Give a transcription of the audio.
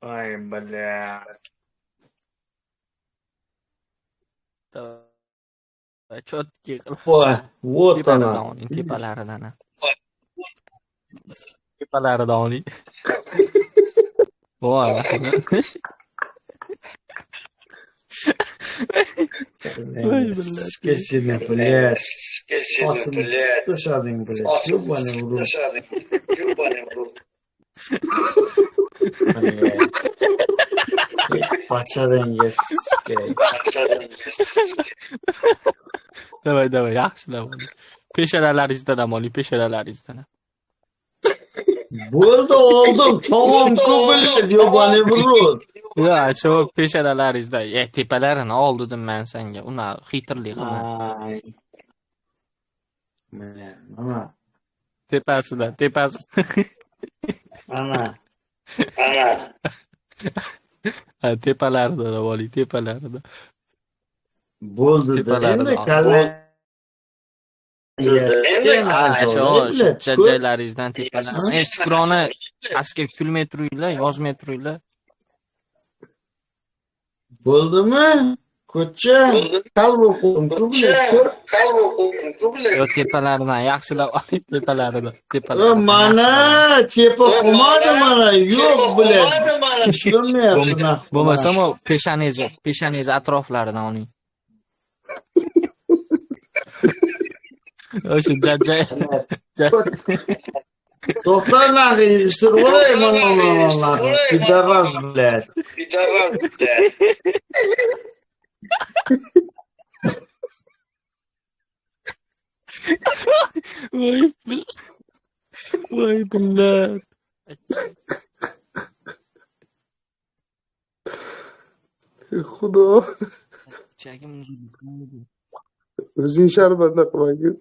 Ой, бля. Cho'tki qilib Ой, вот tepalaridan она. oling, Видишь? tepalaridan. Tepalaridan oling. Voy. Voy billah. Скесины, блядь. Сосini siqib tashlading, блядь. Ёбаный в рот. Блядь. Pachadangga sikay. Давай, yaxshilab oling. Peshonalaringizdan ham oling, peshonalaringizdan. Bo'ldi, oldim. Tamom-ku, блядь. Ёбаный в rot. Yo, shu peshonalaringizdan. Tepalarini ol dedim men senga. Uni xitrlik qilma. Ay. Mana. Tepasidan. Ana. Ha, tepalaridan oling, tepalaridan. Bo'ldi-da. Endi Tepalaridan. Shu blядь. jajjalaringizdan tepalaridan. Shukrona pastga kulmay turinglar, yozmay turinglar. Bo'ldimi? Ko'cha. Qalb o'qim-ku, blядь. Yo, tepalaridan yaxshilab oling, tepalaridan. Mana tepa qilmadi mana. Yo'q, blядь. Ish ko'rmayapti naq. Bo'lmasam peshanangiz atroflaridan oling. O'sha jajja. To'xta naq yig'ishtirib qo'y mana. Pidaras, blядь. Voy billah. Xudo, Chagim o'zing sharbatni qilmagin.